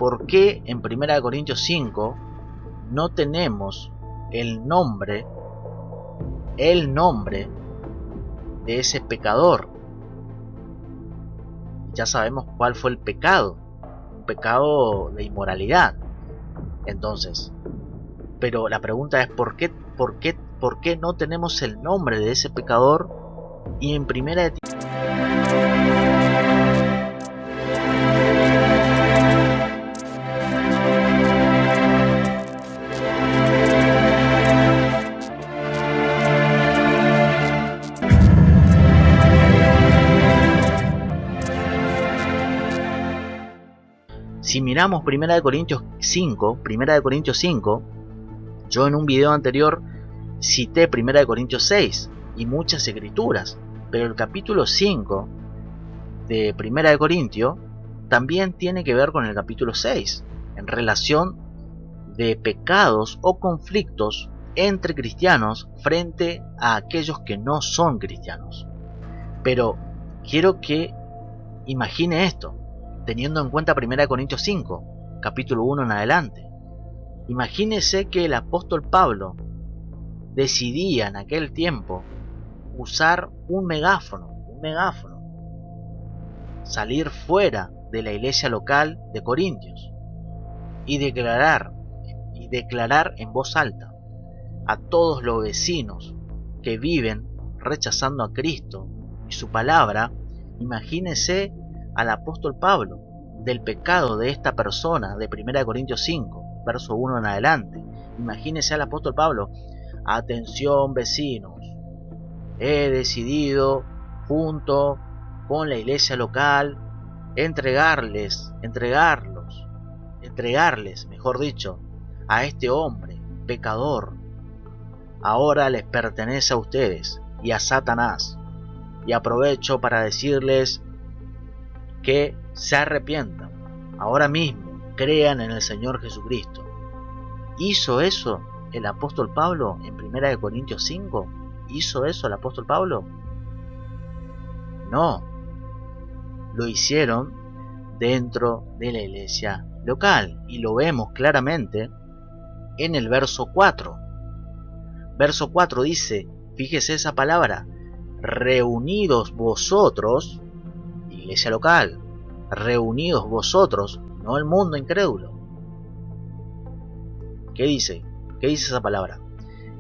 ¿por qué en 1 Corintios 5 no tenemos el nombre de ese pecador? Ya sabemos cuál fue el pecado, un pecado de inmoralidad. Entonces, pero la pregunta es ¿por qué no tenemos el nombre de ese pecador? Y en primera de Si miramos 1 Corintios 5, yo en un video anterior cité 1 Corintios 6 y muchas escrituras, pero el capítulo 5 de 1 Corintios también tiene que ver con el capítulo 6, en relación de pecados o conflictos entre cristianos frente a aquellos que no son cristianos. Pero quiero que imagine esto, teniendo en cuenta 1 Corintios 5, capítulo 1 en adelante. Imagínese que el apóstol Pablo decidía en aquel tiempo usar un megáfono, salir fuera de la iglesia local de Corintios y declarar en voz alta a todos los vecinos que viven rechazando a Cristo y su palabra. Imagínese al apóstol Pablo del pecado de esta persona de 1 Corintios 5, verso 1 en adelante. Imagínese al apóstol Pablo: atención vecinos, he decidido junto con la iglesia local entregarles, mejor dicho, a este hombre pecador. Ahora les pertenece a ustedes y a Satanás. Y aprovecho para decirles que se arrepientan ahora mismo, crean en el Señor Jesucristo. ¿Hizo eso el apóstol Pablo en 1 Corintios 5? ¿Hizo eso el apóstol Pablo? No, lo hicieron dentro de la iglesia local, y lo vemos claramente en el verso 4. Verso 4 dice, fíjese esa palabra, reunidos vosotros, iglesia local, reunidos vosotros, no el mundo incrédulo. ¿Qué dice? ¿Qué dice esa palabra?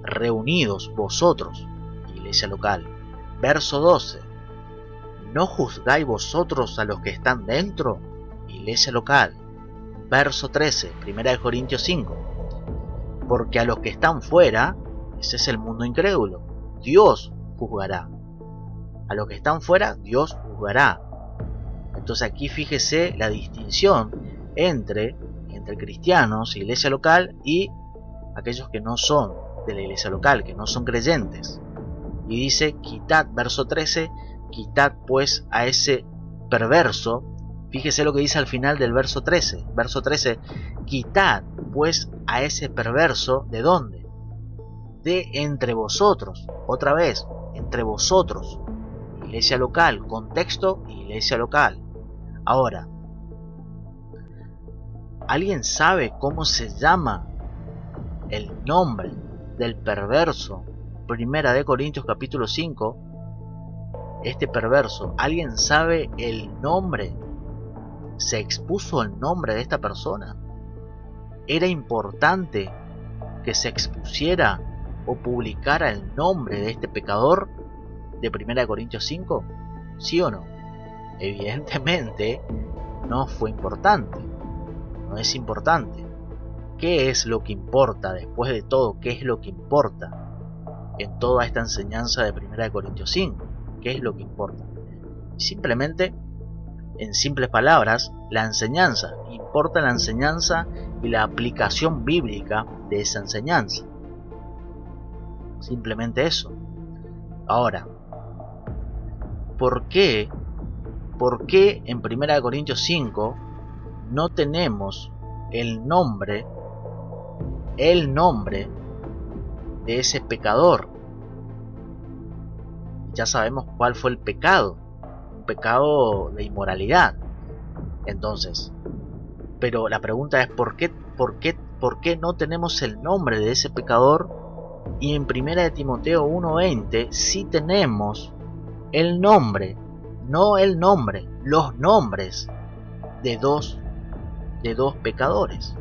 Reunidos vosotros, iglesia local. Verso 12, ¿no juzgáis vosotros a los que están dentro? Iglesia local. Verso 13, 1 Corintios 5, porque a los que están fuera, ese es el mundo incrédulo, Dios juzgará. A los que están fuera, Dios juzgará. Entonces aquí fíjese la distinción entre cristianos, iglesia local, y aquellos que no son de la iglesia local, que no son creyentes. Y dice, quitad, verso 13, quitad pues a ese perverso. Fíjese lo que dice al final del verso 13. Verso 13, quitad pues a ese perverso, ¿de dónde? De entre vosotros. Otra vez, entre vosotros. Iglesia local, contexto, iglesia local. Ahora, ¿alguien sabe cómo se llama el nombre del perverso? 1 Corintios capítulo 5, este perverso, ¿alguien sabe el nombre? ¿Se expuso el nombre de esta persona? ¿Era importante que se expusiera o publicara el nombre de este pecador de 1 Corintios 5? ¿Sí o no? Evidentemente no fue importante, no es importante. ¿Qué es lo que importa después de todo? ¿Qué es lo que importa en toda esta enseñanza de 1 Corintios 5? ¿Qué es lo que importa? Simplemente, en simples palabras, la enseñanza. Importa la enseñanza y la aplicación bíblica de esa enseñanza. Simplemente eso. Ahora, ¿por qué en 1 Corintios 5 no tenemos el nombre de ese pecador? Ya sabemos cuál fue el pecado, un pecado de inmoralidad. Entonces, Pero la pregunta es ¿por qué no tenemos el nombre de ese pecador? Y en 1 Timoteo 1:20 sí tenemos el nombre, no el nombre, los nombres de dos pecadores.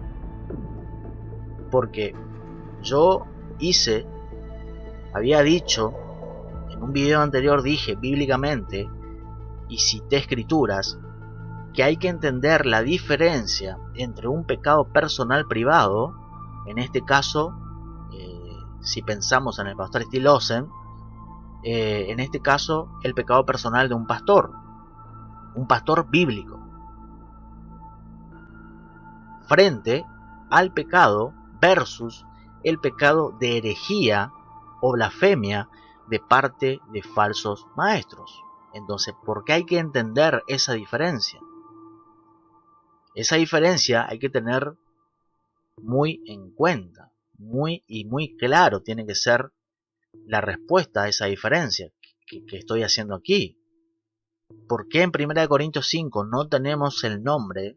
Porque yo había dicho, en un video anterior dije bíblicamente, y cité escrituras, que hay que entender la diferencia entre un pecado personal privado, en este caso, si pensamos en el pastor Steve Lawson, en este caso el pecado personal de un pastor bíblico, frente al pecado versus el pecado de herejía o blasfemia de parte de falsos maestros. Entonces, ¿por qué hay que entender esa diferencia? Esa diferencia hay que tener muy en cuenta, muy claro tiene que ser la respuesta a esa diferencia que estoy haciendo aquí. ¿Por qué en 1 Corintios 5 no tenemos el nombre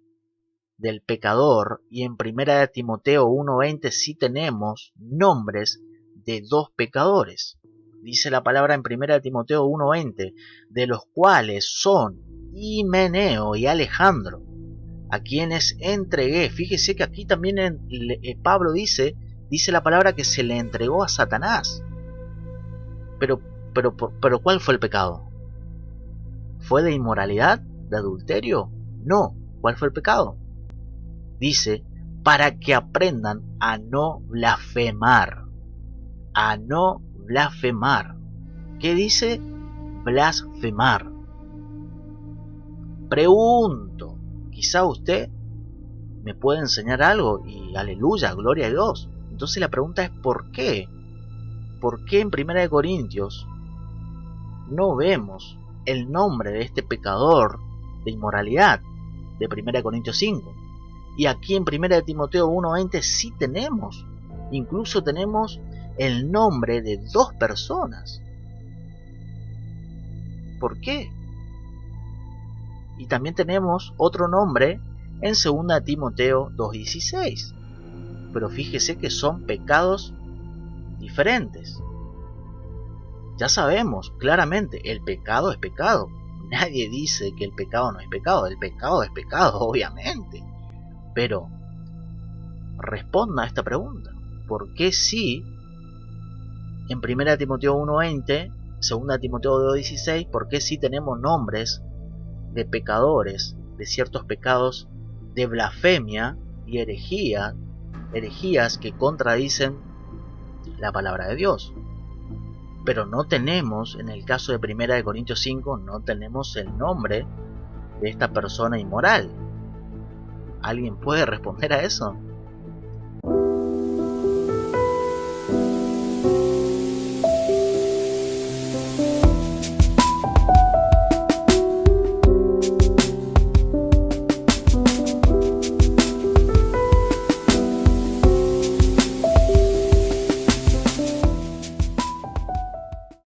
del pecador y en 1 Timoteo 1:20 sí tenemos nombres de dos pecadores? Dice la palabra en 1 Timoteo 1:20, de los cuales son Himeneo y Alejandro, a quienes entregué. Fíjese que aquí también Pablo dice la palabra que se le entregó a Satanás. Pero ¿cuál fue el pecado? ¿Fue de inmoralidad? ¿De adulterio? No. ¿Cuál fue el pecado? Dice, para que aprendan a no blasfemar. A no blasfemar. ¿Qué dice? Blasfemar. Pregunto, quizá usted me puede enseñar algo y aleluya, gloria a Dios. Entonces la pregunta es ¿por qué? ¿Por qué en 1 Corintios no vemos el nombre de este pecador de inmoralidad de 1 Corintios 5? Y aquí en 1 Timoteo 1:20 sí tenemos, incluso tenemos el nombre de dos personas. ¿Por qué? Y también tenemos otro nombre en 2 Timoteo 2:16. Pero fíjese que son pecados diferentes. Ya sabemos claramente, el pecado es pecado. Nadie dice que el pecado no es pecado. El pecado es pecado, obviamente. Pero responda a esta pregunta. ¿Por qué sí en 1 Timoteo 1:20, 2 Timoteo 2:16, por qué sí tenemos nombres de pecadores, de ciertos pecados de blasfemia y herejías que contradicen la palabra de Dios? Pero no tenemos, en el caso de 1 Corintios 5, no tenemos el nombre de esta persona inmoral. ¿Alguien puede responder a eso?